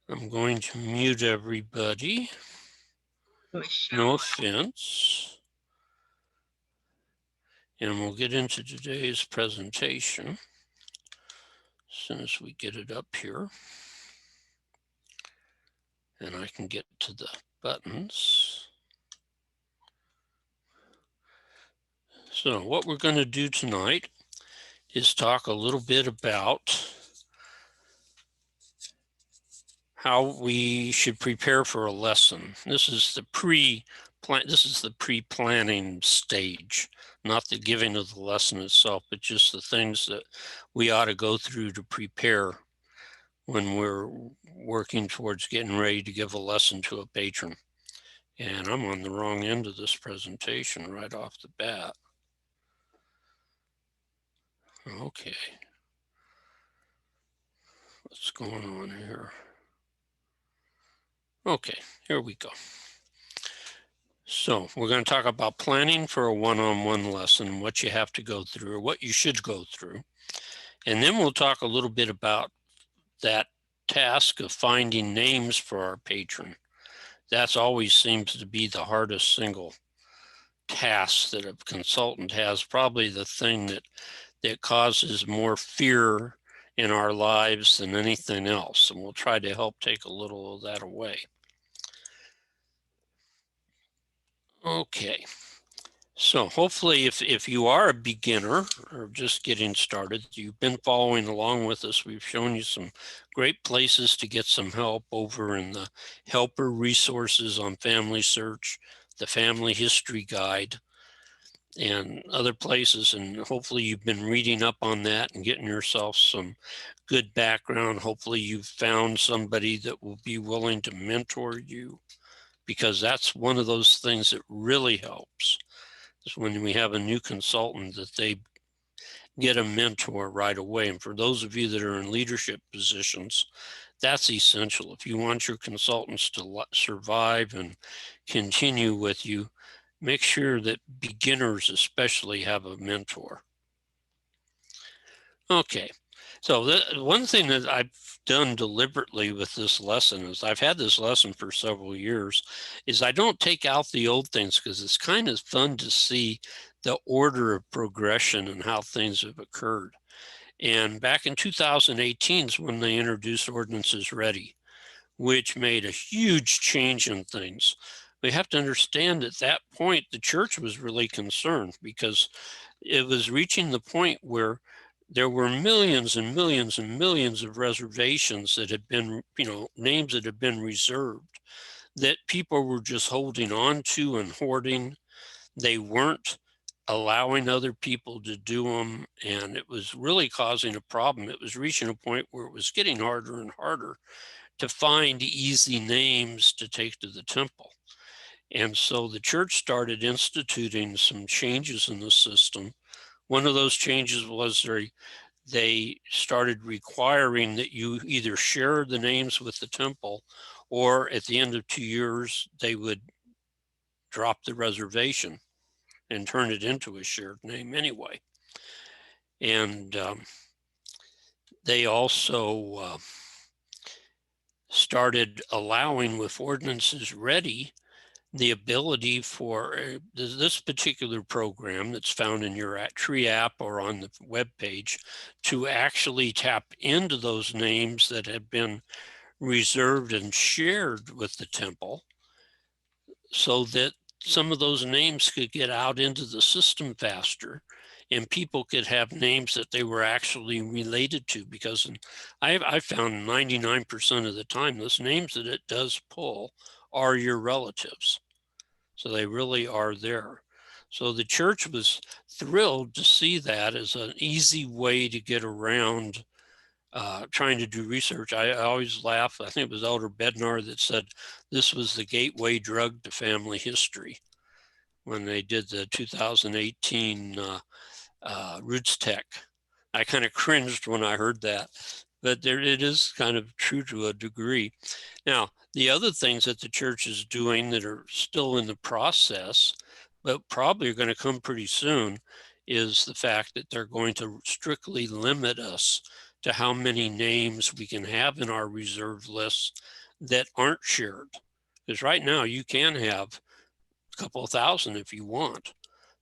I'm going to mute everybody. No offense. And we'll get into today's presentation as soon as we get it up here. And I can get to the buttons. So what we're going to do tonight is talk a little bit about how we should prepare for a lesson. This is the pre-planning stage, not the giving of the lesson itself, but just the things that we ought to go through to prepare when we're working towards getting ready to give a lesson to a patron. And I'm on the wrong end of this presentation right off the bat. Okay. What's going on here? Okay, here we go. So we're going to talk about planning for a one-on-one lesson, what you have to go through or what you should go through. And then we'll talk a little bit about that task of finding names for our patron. That's always seems to be the hardest single task that a consultant has, probably the thing that causes more fear in our lives than anything else. And we'll try to help take a little of that away. Okay. So hopefully if you are a beginner or just getting started, you've been following along with us. We've shown you some great places to get some help over in the helper resources on FamilySearch, the Family History Guide, and other places. And hopefully you've been reading up on that and getting yourself some good background. Hopefully you've found somebody that will be willing to mentor you, because that's one of those things that really helps. Is when we have a new consultant that they get a mentor right away. And for those of you that are in leadership positions, that's essential. If you want your consultants to survive and continue with you, make sure that beginners especially have a mentor. Okay, so one thing that I've done deliberately with this lesson is I've had this lesson for several years, is I don't take out the old things because it's kind of fun to see the order of progression and how things have occurred. And back in 2018 is when they introduced Ordinances Ready, which made a huge change in things. We have to understand at that point, the church was really concerned because it was reaching the point where there were millions and millions and millions of reservations that had been, names that had been reserved that people were just holding on to and hoarding. They weren't allowing other people to do them, and it was really causing a problem. It was reaching a point where it was getting harder and harder to find easy names to take to the temple. And so the church started instituting some changes in the system. One of those changes was they started requiring that you either share the names with the temple, or at the end of 2 years, they would drop the reservation and turn it into a shared name anyway. And they also started allowing, with Ordinances Ready, the ability for this particular program that's found in your Tree app or on the web page to actually tap into those names that have been reserved and shared with the temple, so that some of those names could get out into the system faster and people could have names that they were actually related to. Because I found 99% of the time, those names that it does pull are your relatives. So they really are there. So the church was thrilled to see that as an easy way to get around trying to do research. I always laugh. I think it was Elder Bednar that said this was the gateway drug to family history when they did the 2018 Roots Tech. I kind of cringed when I heard that, but it is kind of true to a degree. Now, the other things that the church is doing that are still in the process, but probably are going to come pretty soon, is the fact that they're going to strictly limit us to how many names we can have in our reserved lists that aren't shared. Because right now you can have a couple of thousand if you want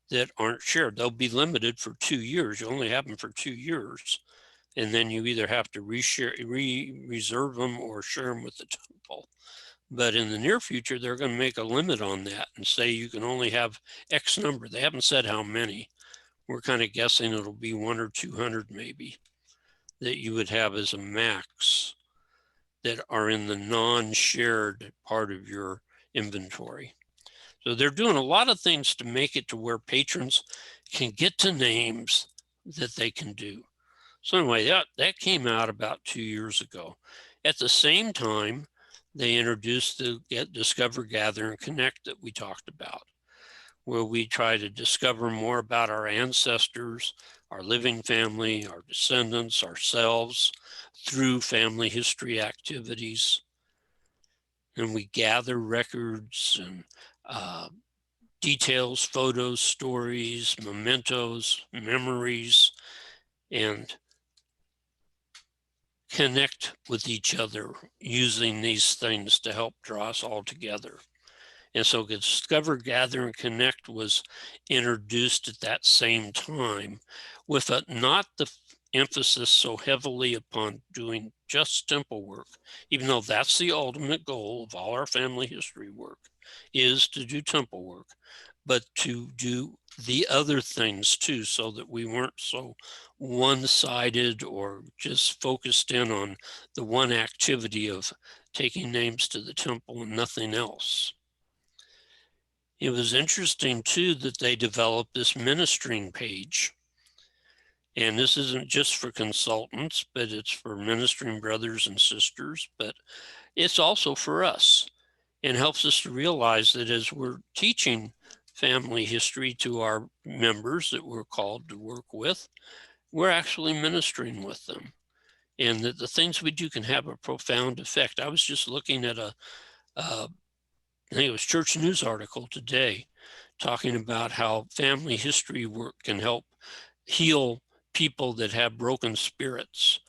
that aren't shared. They'll be limited for 2 years. You only have them for 2 years. And then you either have to reserve them or share them with the temple. But in the near future, they're going to make a limit on that and say you can only have X number. They haven't said how many. We're kind of guessing it'll be 100 or 200 maybe that you would have as a max that are in the non-shared part of your inventory. So they're doing a lot of things to make it to where patrons can get to names that they can do. So anyway, that came out about 2 years ago. At the same time, they introduced the Discover, Gather, and Connect that we talked about, where we try to discover more about our ancestors, our living family, our descendants, ourselves, through family history activities. And we gather records and details, photos, stories, mementos, memories, and connect with each other using these things to help draw us all together. And so Discover, Gather, and Connect was introduced at that same time with not the emphasis so heavily upon doing just temple work, even though that's the ultimate goal of all our family history work, is to do temple work, but to do the other things too, so that we weren't so one-sided or just focused in on the one activity of taking names to the temple and nothing else. It was interesting too that they developed this ministering page. And this isn't just for consultants, but it's for ministering brothers and sisters, but it's also for us, and helps us to realize that as we're teaching family history to our members that we're called to work with, we're actually ministering with them, and that the things we do can have a profound effect. I was just looking at I think it was Church News article today talking about how family history work can help heal people that have broken spirits,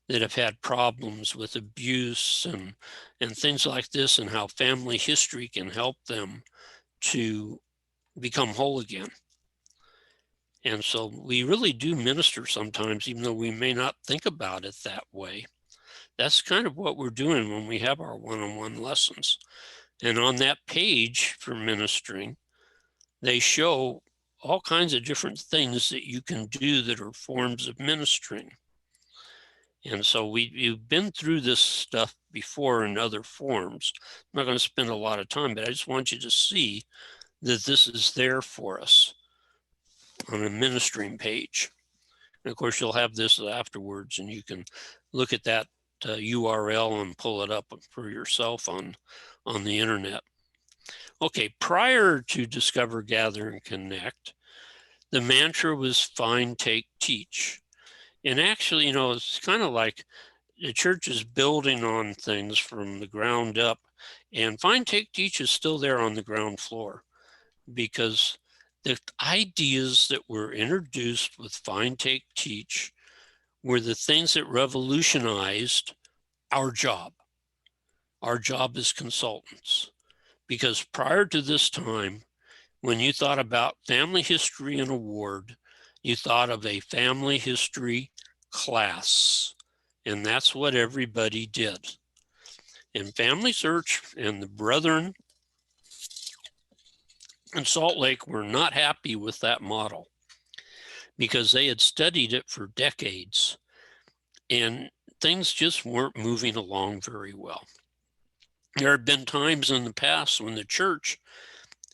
that have had problems with abuse and things like this, and how family history can help them to become whole again. And so we really do minister sometimes, even though we may not think about it that way. That's kind of what we're doing when we have our one-on-one lessons. And on that page for ministering, they show all kinds of different things that you can do that are forms of ministering. And so we've been through this stuff before in other forms. I'm not going to spend a lot of time, but I just want you to see that this is there for us on a ministering page. And of course, you'll have this afterwards, and you can look at that URL and pull it up for yourself on the internet. Okay, prior to Discover, Gather, and Connect, the mantra was find, take, teach. And actually, it's kind of like the church is building on things from the ground up, and find, take, teach is still there on the ground floor, because the ideas that were introduced with find, take, teach were the things that revolutionized our job as consultants. Because prior to this time, when you thought about family history and award, you thought of a family history class, and that's what everybody did. And FamilySearch and the brethren in Salt Lake were not happy with that model, because they had studied it for decades and things just weren't moving along very well. There had been times in the past when the church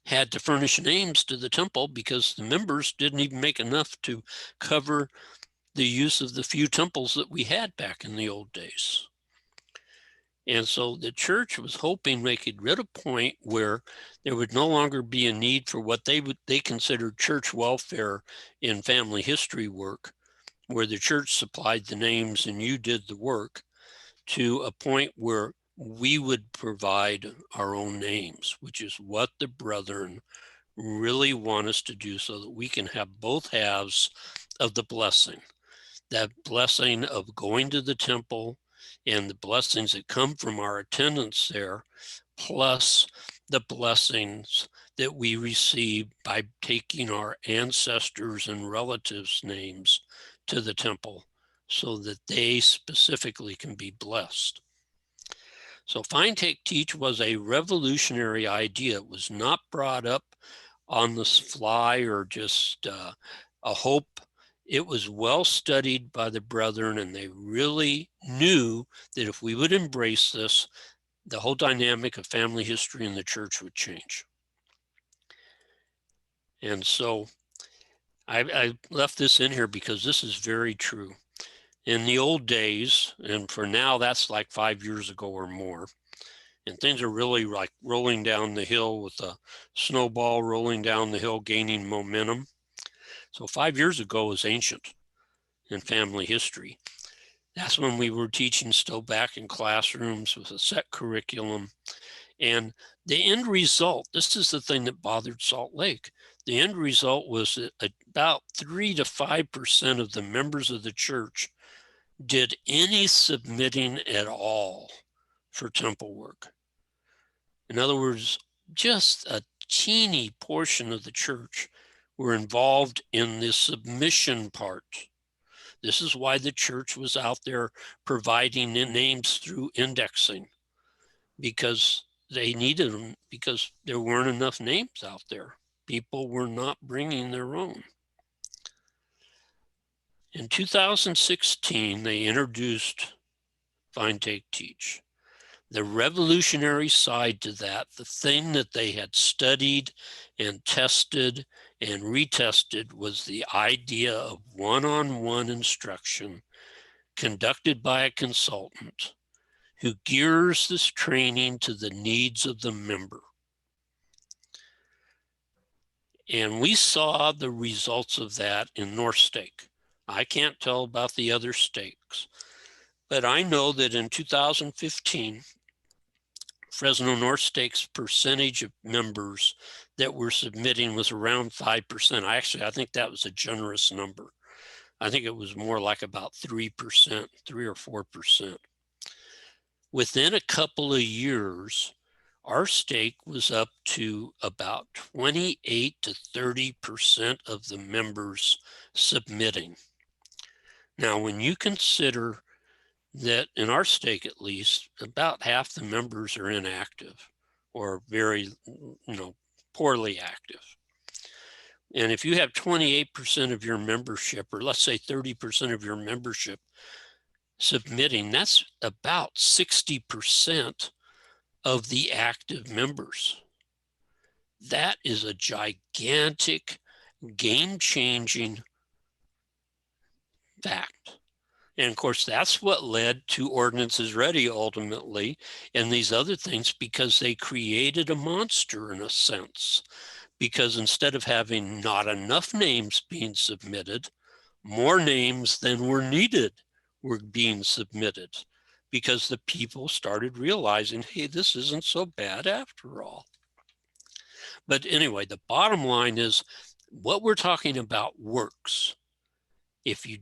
had to furnish names to the temple because the members didn't even make enough to cover the use of the few temples that we had back in the old days. And so the church was hoping they could reach a point where there would no longer be a need for what they considered church welfare in family history work, where the church supplied the names and you did the work, to a point where we would provide our own names, which is what the brethren really want us to do, so that we can have both halves of the blessing. that blessing of going to the temple and the blessings that come from our attendance there, plus the blessings that we receive by taking our ancestors' and relatives' names to the temple so that they specifically can be blessed. So Find, Take, Teach was a revolutionary idea. It was not brought up on the fly or just a hope. It was well studied by the brethren, and they really knew that if we would embrace this, the whole dynamic of family history in the church would change. And so I left this in here because this is very true. In the old days, and for now, that's like 5 years ago or more, and things are really like rolling down the hill with a snowball rolling down the hill, gaining momentum. So 5 years ago is ancient in family history. That's when we were teaching still back in classrooms with a set curriculum. And the end result, this is the thing that bothered Salt Lake. The end result was that about 3 to 5% of the members of the church did any submitting at all for temple work. In other words, just a teeny portion of the church were involved in the submission part. This is why the church was out there providing names through indexing, because they needed them, because there weren't enough names out there. People were not bringing their own. In 2016, they introduced Find, Take, Teach. The revolutionary side to that, the thing that they had studied and tested and retested, was the idea of one-on-one instruction conducted by a consultant who gears this training to the needs of the member. And we saw the results of that in North Stake. I can't tell about the other stakes, but I know that in 2015, Fresno North Stake's percentage of members that were submitting was around 5%. I think that was a generous number. I think it was more like about 3%, 3 or 4%. Within a couple of years, our stake was up to about 28 to 30% of the members submitting. Now, when you consider that in our stake, at least, about half the members are inactive or very, poorly active. And if you have 28% of your membership, or let's say 30% of your membership submitting, that's about 60% of the active members. That is a gigantic, game-changing fact. And of course, that's what led to Ordinances Ready ultimately, and these other things, because they created a monster in a sense. Because instead of having not enough names being submitted, more names than were needed were being submitted, because the people started realizing, hey, this isn't so bad after all. But anyway, the bottom line is what we're talking about works. If you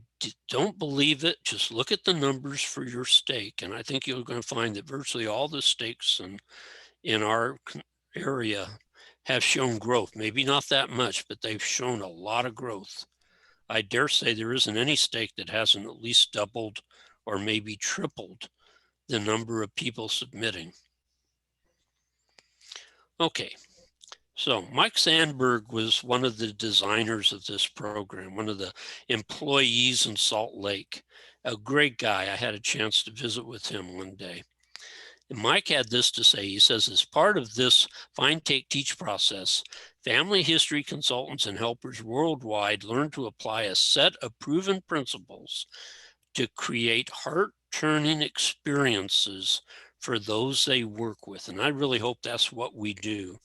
don't believe it, just look at the numbers for your stake. And I think you're going to find that virtually all the stakes in our area have shown growth. Maybe not that much, but they've shown a lot of growth. I dare say there isn't any stake that hasn't at least doubled or maybe tripled the number of people submitting. Okay, so Mike Sandberg was one of the designers of this program, one of the employees in Salt Lake, a great guy. I had a chance to visit with him one day. And Mike had this to say. He says, as part of this Find, Take, Teach process, family history consultants and helpers worldwide learn to apply a set of proven principles to create heart-turning experiences for those they work with. And I really hope that's what we do,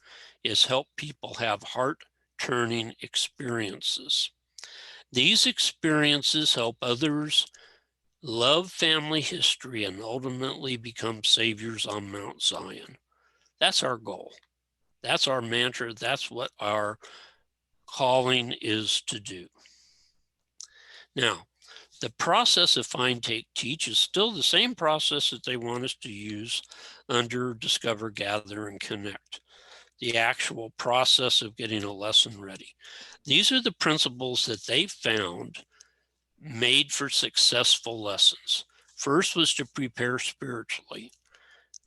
is help people have heart-turning experiences. These experiences help others love family history and ultimately become saviors on Mount Zion. That's our goal. That's our mantra. That's what our calling is to do. Now, The process of find, take, teach is still the same process that they want us to use under discover, gather, and connect. The actual process of getting a lesson ready. These are the principles that they found made for successful lessons. First was to prepare spiritually,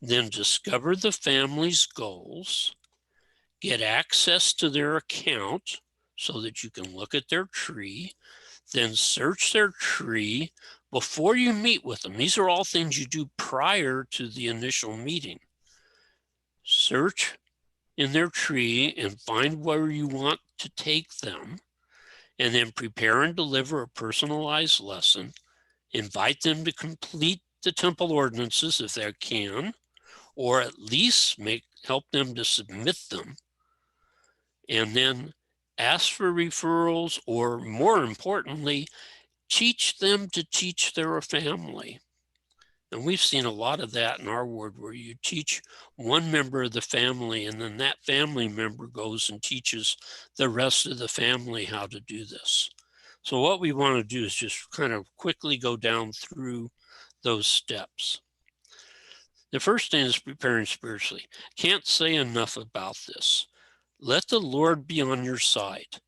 then discover the family's goals, get access to their account so that you can look at their tree, then search their tree before you meet with them. These are all things you do prior to the initial meeting. Search in their tree and find where you want to take them, and then prepare and deliver a personalized lesson. Invite them to complete the temple ordinances if they can, or at least help them to submit them. And then ask for referrals, or more importantly, teach them to teach their family. And we've seen a lot of that in our ward, where you teach one member of the family and then that family member goes and teaches the rest of the family how to do this. So what we want to do is just kind of quickly go down through those steps. The first thing is preparing spiritually. Can't say enough about this. Let the Lord be on your side.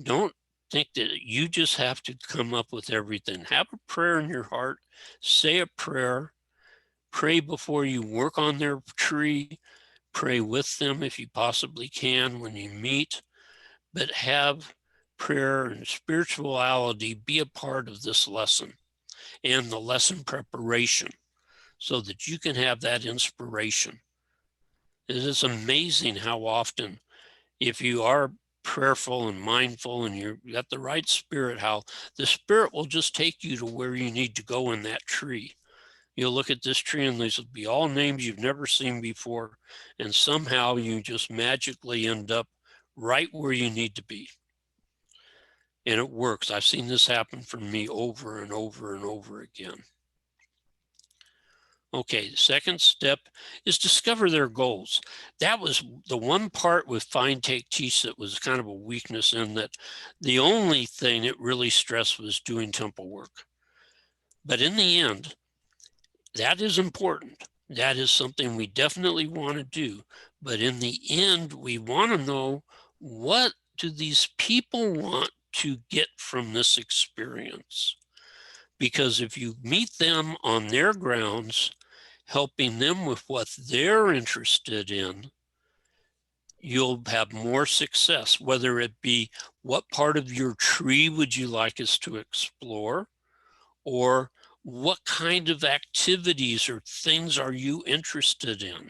Don't think that you just have to come up with everything. Have a prayer in your heart. Say a prayer. Pray before you work on their tree. Pray with them if you possibly can when you meet. But have prayer and spirituality be a part of this lesson and the lesson preparation so that you can have that inspiration. It is amazing how often, if you are prayerful and mindful and you've got the right spirit, how the spirit will just take you to where you need to go in that tree. You'll look at this tree and these will be all names you've never seen before, and somehow you just magically end up right where you need to be. And it works. I've seen this happen for me over and over and over again. Okay, the second step is discover their goals. That was the one part with find, take, teach that was kind of a weakness, in that the only thing it really stressed was doing temple work. But in the end, that is important. That is something we definitely want to do. But in the end, we want to know, what do these people want to get from this experience? Because if you meet them on their grounds, helping them with what they're interested in, you'll have more success, whether it be what part of your tree would you like us to explore, or what kind of activities or things are you interested in?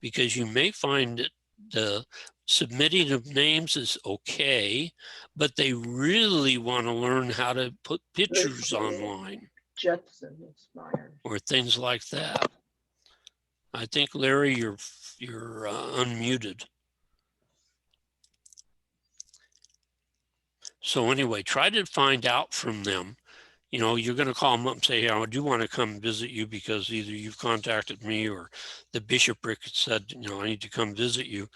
Because you may find that the submitting of names is okay, but they really want to learn how to put pictures online. Jetson inspired. Or things like that. I think, Larry, you're unmuted. So anyway, try to find out from them. You know, you're going to call them up and say, hey, I do want to come visit you because either you've contacted me or the bishopric said, you know, I need to come visit you.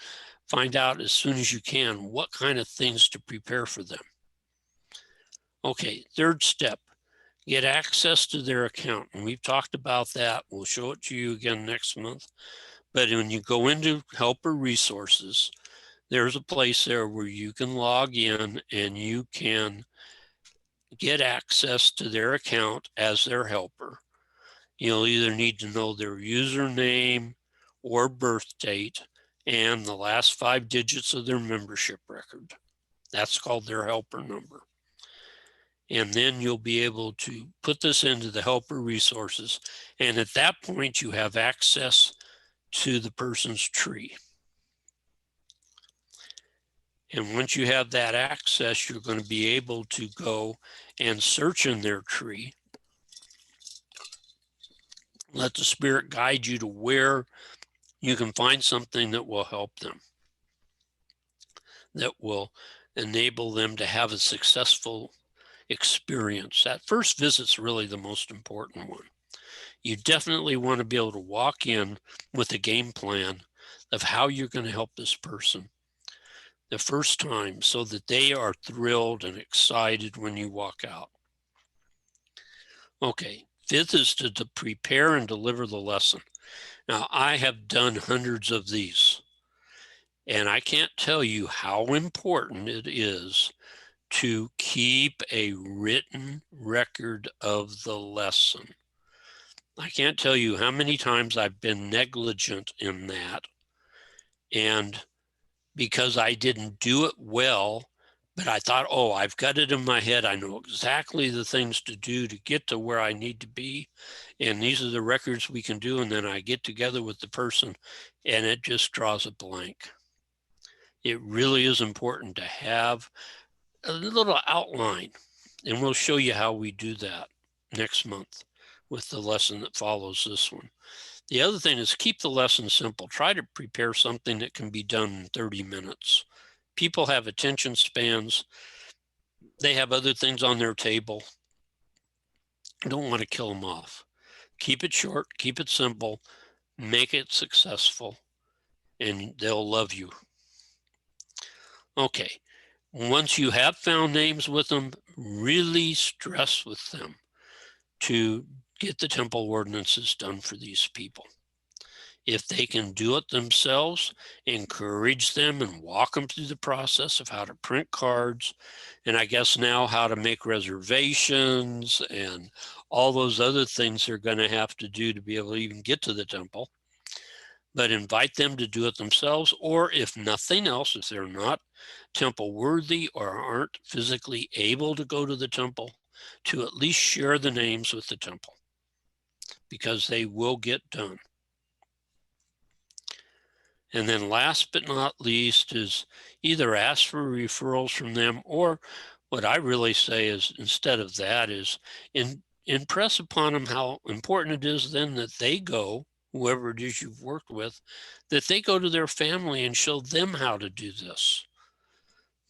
Find out as soon as you can what kind of things to prepare for them. Okay, third step, get access to their account. And we've talked about that. We'll show it to you again next month. But when you go into helper resources, there's a place there where you can log in and you can get access to their account as their helper. You'll either need to know their username or birth date and the last 5 digits of their membership record. That's called their helper number. And then you'll be able to put this into the helper resources. And at that point, you have access to the person's tree. And once you have that access, you're going to be able to go and search in their tree. Let the Spirit guide you to where you can find something that will help them, that will enable them to have a successful experience. That first visit's really the most important one. You definitely want to be able to walk in with a game plan of how you're going to help this person the first time so that they are thrilled and excited when you walk out. Okay, fifth is to prepare and deliver the lesson. Now, I have done hundreds of these, and I can't tell you how important it is to keep a written record of the lesson. I can't tell you how many times I've been negligent in that. And because I didn't do it well, but I thought, oh, I've got it in my head. I know exactly the things to do to get to where I need to be. And these are the records we can do. And then I get together with the person and it just draws a blank. It really is important to have a little outline. And we'll show you how we do that next month with the lesson that follows this one. The other thing is keep the lesson simple. Try to prepare something that can be done in 30 minutes. People have attention spans. They have other things on their table. You don't want to kill them off. Keep it short, keep it simple, make it successful, and they'll love you. Okay, once you have found names with them, really stress with them to get the temple ordinances done for these people. If they can do it themselves, encourage them and walk them through the process of how to print cards, and I guess now how to make reservations and all those other things they're going to have to do to be able to even get to the temple. But invite them to do it themselves, or if nothing else, if they're not temple worthy or aren't physically able to go to the temple, to at least share the names with the temple, because they will get done. And then last but not least is either ask for referrals from them, or what I really say is instead of that is impress upon them how important it is then that they go, whoever it is you've worked with, that they go to their family and show them how to do this.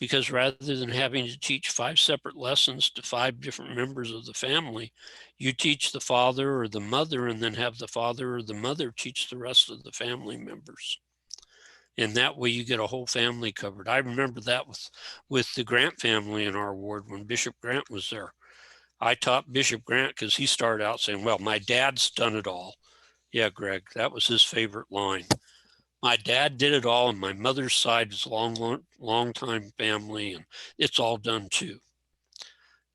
Because rather than having to teach 5 separate lessons to 5 different members of the family, you teach the father or the mother and then have the father or the mother teach the rest of the family members. And that way you get a whole family covered. I remember that with the Grant family in our ward when Bishop Grant was there. I taught Bishop Grant because he started out saying, well, my dad's done it all. Yeah, Greg, that was his favorite line. My dad did it all, and my mother's side is long time family, and it's all done too.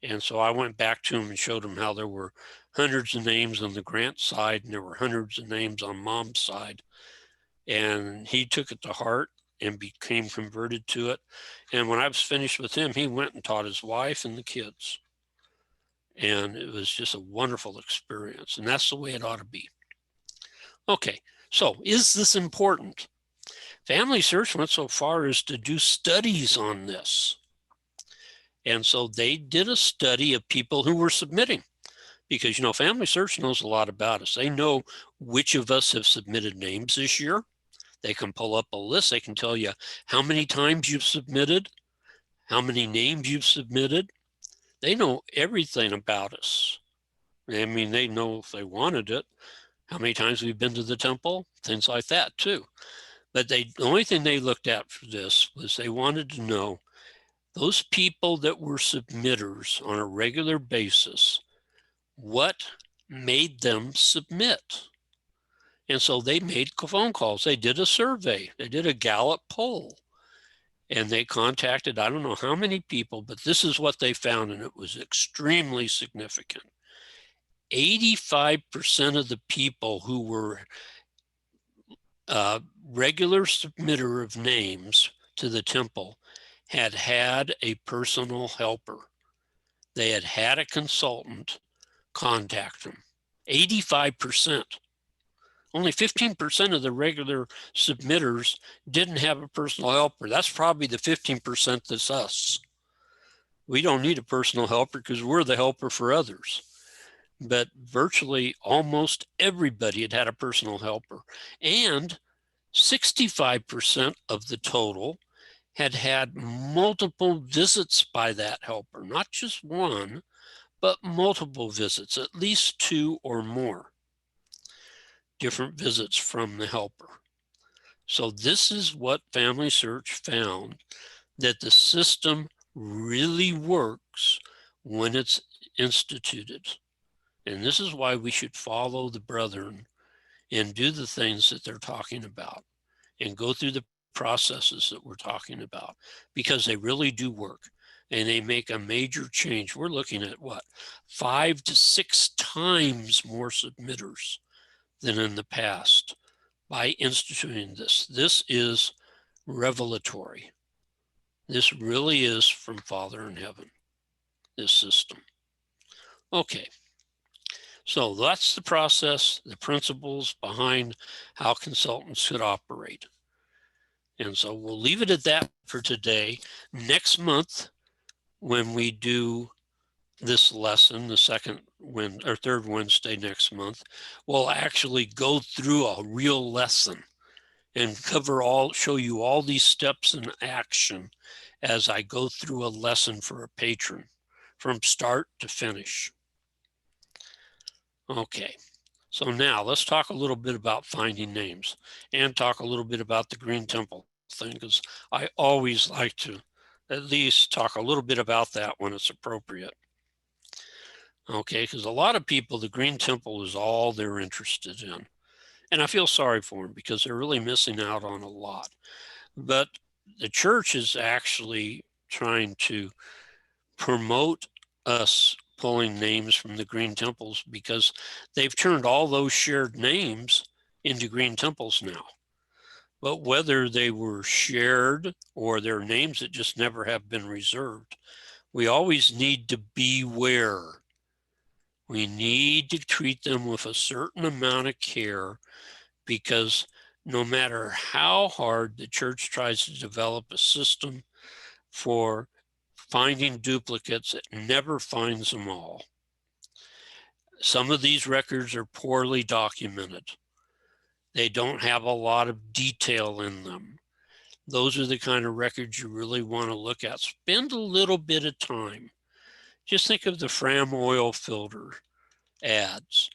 And so I went back to him and showed him how there were hundreds of names on the Grant side, and there were hundreds of names on Mom's side. And he took it to heart and became converted to it. And when I was finished with him, he went and taught his wife and the kids. And it was just a wonderful experience. And that's the way it ought to be. Okay, so is this important? FamilySearch went so far as to do studies on this. And so they did a study of people who were submitting. Because, you know, FamilySearch knows a lot about us. They know which of us have submitted names this year. They can pull up a list. They can tell you how many times you've submitted, how many names you've submitted. They know everything about us. I mean, they know if they wanted it, how many times we've been to the temple, things like that too. But the only thing they looked at for this was they wanted to know those people that were submitters on a regular basis, what made them submit? And so they made phone calls. They did a survey. They did a Gallup poll. And they contacted, I don't know how many people, but this is what they found, and it was extremely significant. 85% of the people who were regular submitter of names to the temple had had a personal helper. They had had a consultant contact them. 85%. Only 15% of the regular submitters didn't have a personal helper. That's probably the 15% that's us. We don't need a personal helper because we're the helper for others. But virtually almost everybody had had a personal helper. And 65% of the total had had multiple visits by that helper, not just one, but multiple visits, at least 2 or more different visits from the helper. So this is what FamilySearch found, that the system really works when it's instituted. And this is why we should follow the brethren and do the things that they're talking about and go through the processes that we're talking about, because they really do work and they make a major change. We're looking at what, 5 to 6 times more submitters than in the past by instituting this. This is revelatory. This really is from Father in heaven, this system. Okay, so that's the process, the principles behind how consultants should operate. And so we'll leave it at that for today. Next month, when we do this lesson, the third Wednesday next month, we'll actually go through a real lesson and show you all these steps in action as I go through a lesson for a patron from start to finish. Okay, so now let's talk a little bit about finding names and talk a little bit about the Green Temple thing, because I always like to at least talk a little bit about that when it's appropriate. Okay, because a lot of people, the Green Temple is all they're interested in. And I feel sorry for them because they're really missing out on a lot. But the church is actually trying to promote us pulling names from the Green Temples, because they've turned all those shared names into Green Temples now. But whether they were shared or they're names that just never have been reserved, we always need to beware. We need to treat them with a certain amount of care, because no matter how hard the church tries to develop a system for finding duplicates, it never finds them all. Some of these records are poorly documented. They don't have a lot of detail in them. Those are the kind of records you really want to look at. Spend a little bit of time. Just think of the Fram oil filter ads.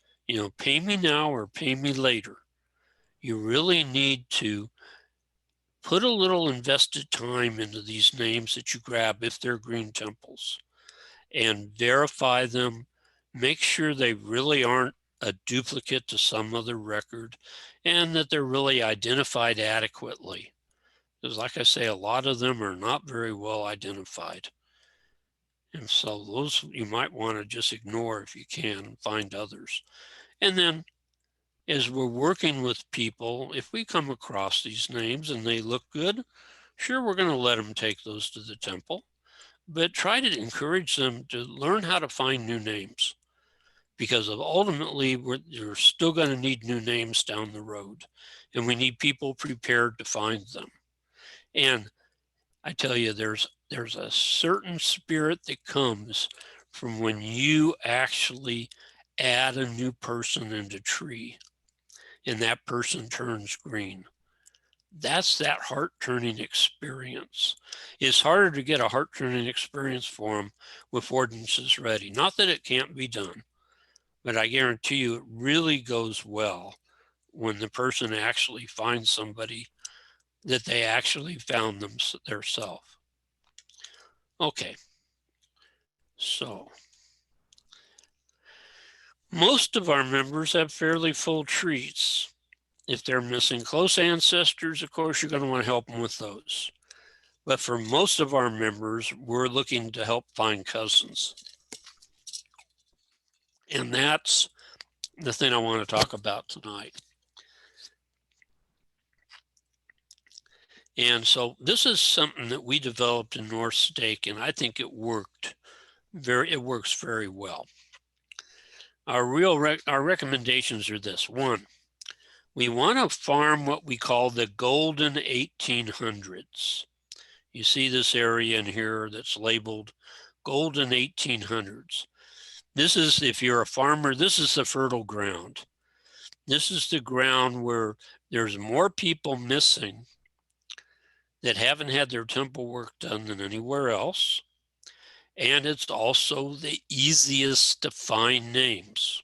Pay me now or pay me later. You really need to put a little invested time into these names that you grab if they're Green Temples, and verify them. Make sure they really aren't a duplicate to some other record, and that they're really identified adequately. Because like I say, a lot of them are not very well identified. And so those you might want to just ignore if you can, and find others. And then as we're working with people, if we come across these names and they look good, sure, we're going to let them take those to the temple, but try to encourage them to learn how to find new names, because ultimately we're still going to need new names down the road, and we need people prepared to find them. And I tell you, there's a certain spirit that comes from when you actually add a new person into tree and that person turns green. That's that heart-turning experience. It's harder to get a heart-turning experience for them with ordinances ready. Not that it can't be done, but I guarantee you it really goes well when the person actually finds somebody that they actually found them themselves. Okay, so most of our members have fairly full trees. If they're missing close ancestors, of course, you're going to want to help them with those. But for most of our members, we're looking to help find cousins. And that's the thing I want to talk about tonight. And so this is something that we developed in North Stake, and I think it works very well. Our recommendations are this. One, we want to farm what we call the golden 1800s. You see this area in here that's labeled golden 1800s. This is, if you're a farmer, this is the fertile ground. This is the ground where there's more people missing that haven't had their temple work done than anywhere else. And it's also the easiest to find names.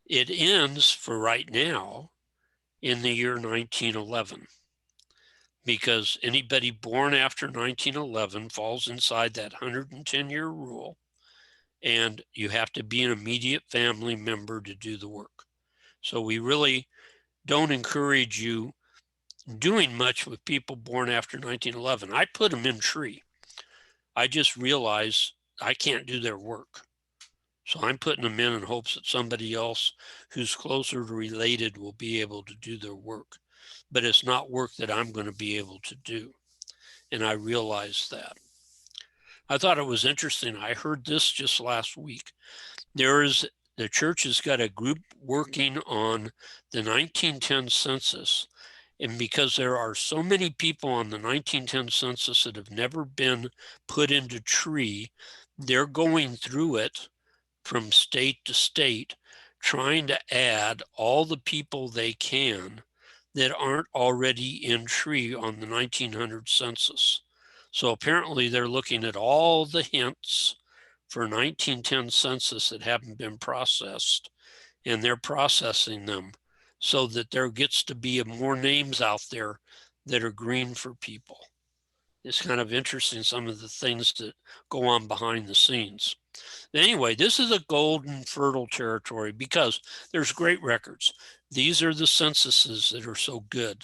It ends, for right now, in the year 1911, because anybody born after 1911 falls inside that 110-year rule, and you have to be an immediate family member to do the work. So we really don't encourage you doing much with people born after 1911. I put them in tree. I just realize I can't do their work. So I'm putting them in hopes that somebody else who's closer related will be able to do their work. But it's not work that I'm going to be able to do. And I realized that. I thought it was interesting. I heard this just last week. The church has got a group working on the 1910 census. And because there are so many people on the 1910 census that have never been put into tree, they're going through it from state to state, trying to add all the people they can that aren't already in tree on the 1900 census. So apparently they're looking at all the hints for 1910 census that haven't been processed, and they're processing them so that there gets to be more names out there that are green for people. It's kind of interesting, some of the things that go on behind the scenes. Anyway, this is a golden fertile territory because there's great records. These are the censuses that are so good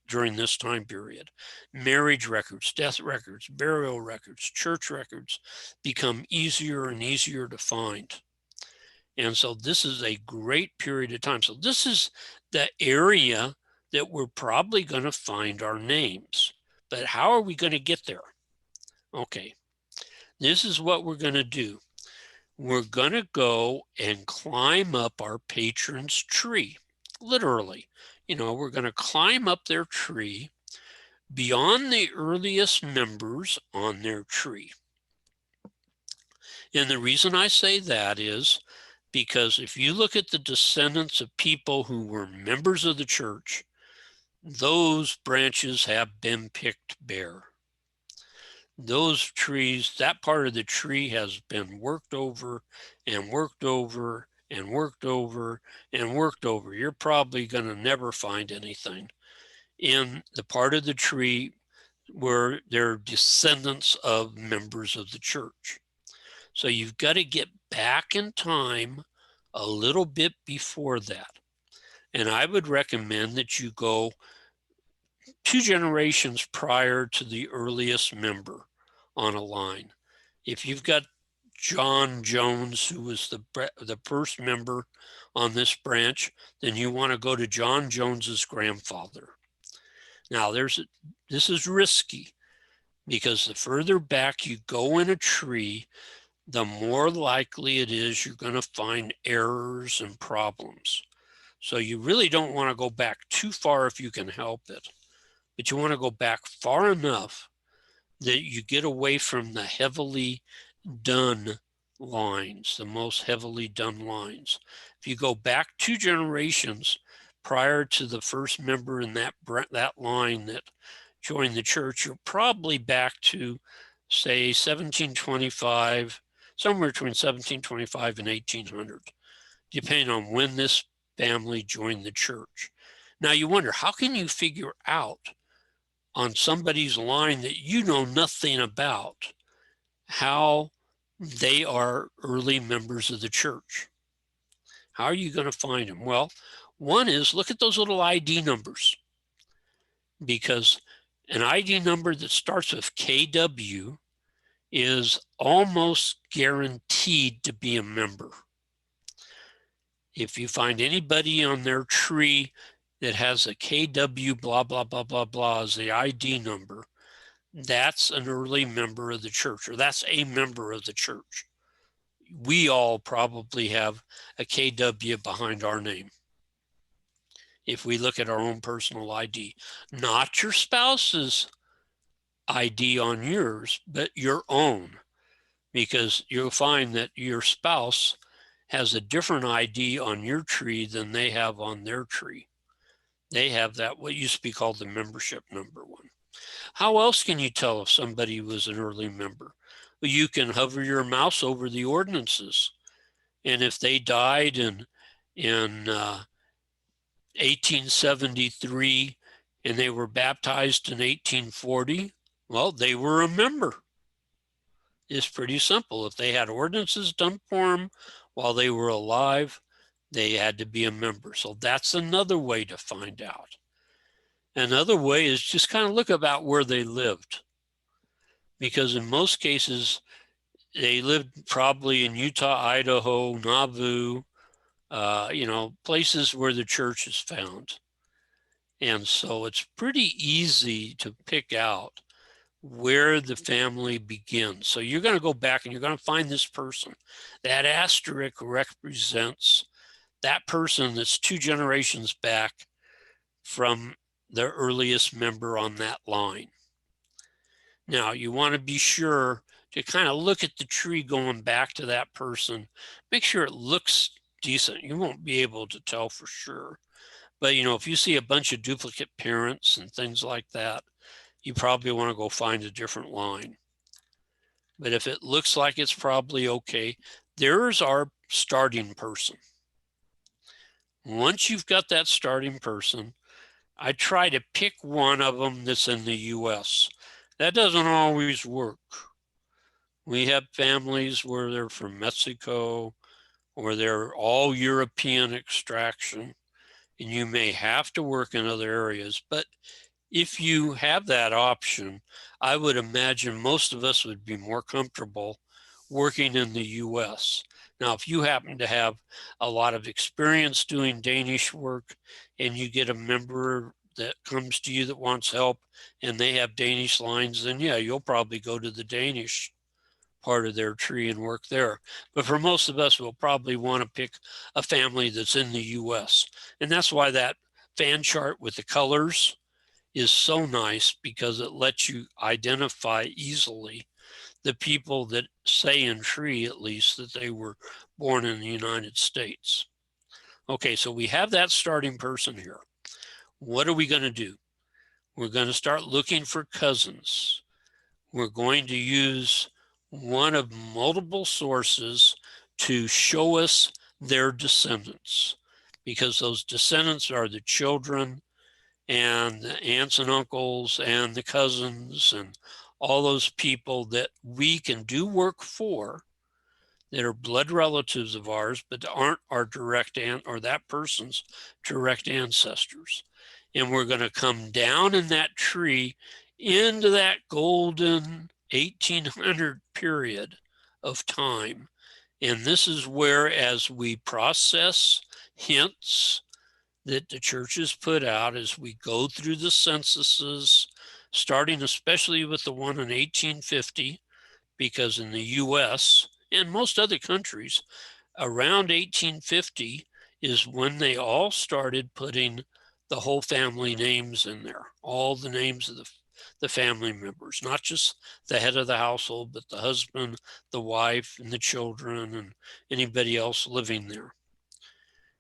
during this time period. Marriage records, death records, burial records, church records become easier and easier to find. And so this is a great period of time. So this is the area that we're probably going to find our names. But how are we going to get there? Okay, this is what we're going to do. We're going to go and climb up our patron's tree, literally. We're going to climb up their tree beyond the earliest members on their tree. And the reason I say that is because if you look at the descendants of people who were members of the church, those branches have been picked bare. Those trees, that part of the tree has been worked over and worked over and worked over and worked over. You're probably going to never find anything in the part of the tree where they're descendants of members of the church. So you've got to get back in time a little bit before that. And I would recommend that you go 2 generations prior to the earliest member on a line. If you've got John Jones, who was the first member on this branch, then you want to go to John Jones's grandfather. Now, this is risky because the further back you go in a tree, the more likely it is you're going to find errors and problems. So you really don't want to go back too far if you can help it, but you want to go back far enough that you get away from the heavily done lines, the most heavily done lines. If you go back 2 generations prior to the first member in that line that joined the church, you're probably back to, say, 1725, somewhere between 1725 and 1800, depending on when this family joined the church. Now you wonder, how can you figure out on somebody's line that you know nothing about how they are early members of the church? How are you going to find them? Well, one is look at those little ID numbers, because an ID number that starts with KW is almost guaranteed to be a member. If you find anybody on their tree that has a KW blah, blah, blah, blah, blah as the ID number, that's an early member of the church, or that's a member of the church. We all probably have a KW behind our name if we look at our own personal ID, not your spouse's ID on yours, but your own, because you'll find that your spouse has a different ID on your tree than they have on their tree. They have that, what used to be called the membership number one. How else can you tell if somebody was an early member? Well, you can hover your mouse over the ordinances. And if they died in 1873 and they were baptized in 1840, well, they were a member. is pretty simple. If they had ordinances done for them while they were alive, they had to be a member. So that's another way to find out. Another way is just kind of look about where they lived, because in most cases, they lived probably in Utah, Idaho, Nauvoo, places where the church is found. And so it's pretty easy to pick out where the family begins. So you're going to go back and you're going to find this person. That asterisk represents that person that's 2 generations back from the earliest member on that line. Now, you want to be sure to kind of look at the tree going back to that person. Make sure it looks decent. You won't be able to tell for sure. But, if you see a bunch of duplicate parents and things like that, you probably want to go find a different line. But if it looks like it's probably okay, there's our starting person. Once you've got that starting person, I try to pick one of them that's in the US. That doesn't always work. We have families where they're from Mexico or they're all European extraction, and you may have to work in other areas. But if you have that option, I would imagine most of us would be more comfortable working in the US. Now, if you happen to have a lot of experience doing Danish work and you get a member that comes to you that wants help and they have Danish lines, then yeah, you'll probably go to the Danish part of their tree and work there. But for most of us, we'll probably want to pick a family that's in the US. And that's why that fan chart with the colors is so nice, because it lets you identify easily the people that say in tree, at least, that they were born in the United States. Okay, so we have that starting person here. What are we going to do? We're going to start looking for cousins. We're going to use one of multiple sources to show us their descendants, because those descendants are the children and the aunts and uncles and the cousins and all those people that we can do work for, that are blood relatives of ours, but aren't our direct aunt or that person's direct ancestors. And we're going to come down in that tree into that golden 1800 period of time. And this is where, as we process hints that the churches put out as we go through the censuses, starting especially with the one in 1850, because in the US and most other countries, around 1850 is when they all started putting the whole family names in there, all the names of the family members, not just the head of the household, but the husband, the wife, and the children, and anybody else living there.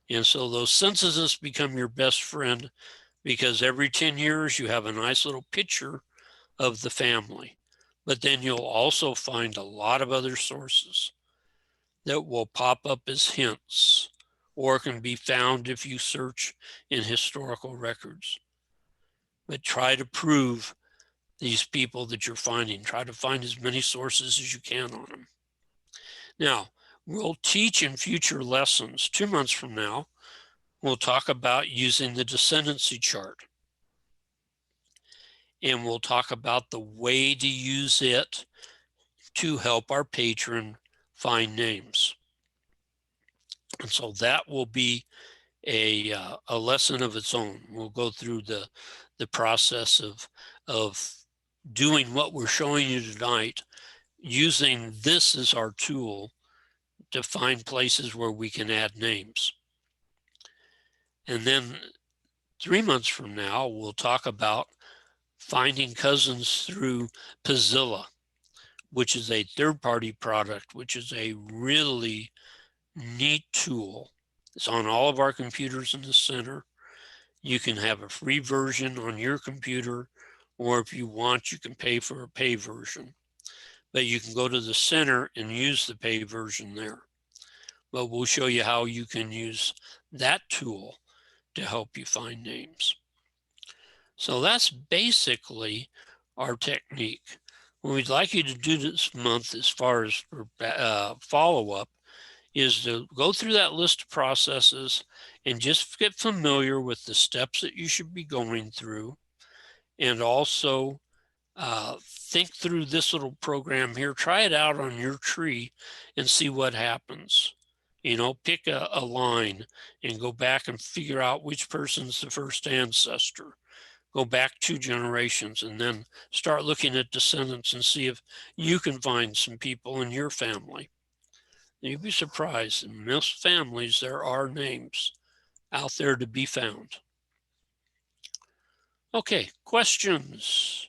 And so those censuses become your best friend, because every 10 years you have a nice little picture of the family. But then you'll also find a lot of other sources that will pop up as hints or can be found if you search in historical records. But try to prove these people that you're finding. Try to find as many sources as you can on them. Now, we'll teach in future lessons, 2 months from now, we'll talk about using the descendancy chart. And we'll talk about the way to use it to help our patron find names. And so that will be a lesson of its own. We'll go through the process of doing what we're showing you tonight, using this as our tool to find places where we can add names. And then 3 months from now, we'll talk about finding cousins through Pazilla, which is a third-party product, which is a really neat tool. It's on all of our computers in the center. You can have a free version on your computer, or if you want, you can pay for a pay version. But you can go to the center and use the pay version there. But we'll show you how you can use that tool to help you find names. So that's basically our technique. what we'd like you to do this month as far as for follow-up is to go through that list of processes and just get familiar with the steps that you should be going through. And also think through this little program here, try it out on your tree and see what happens. You know, pick a line and go back and figure out which person's the first ancestor. Go back 2 generations and then start looking at descendants and see if you can find some people in your family. You'd be surprised. In most families, there are names out there to be found. Okay, questions?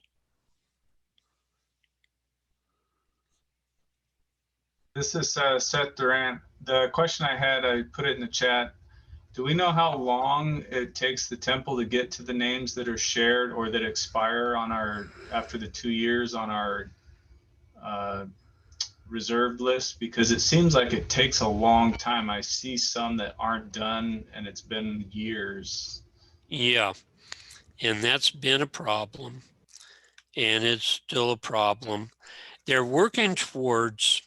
This is Seth Durant. The question I had, I put it in the chat. Do we know how long it takes the temple to get to the names that are shared or that expire on our after the 2 years on our reserved list? Because it seems like it takes a long time. I see some that aren't done and it's been years. Yeah, and that's been a problem, and it's still a problem. They're working towards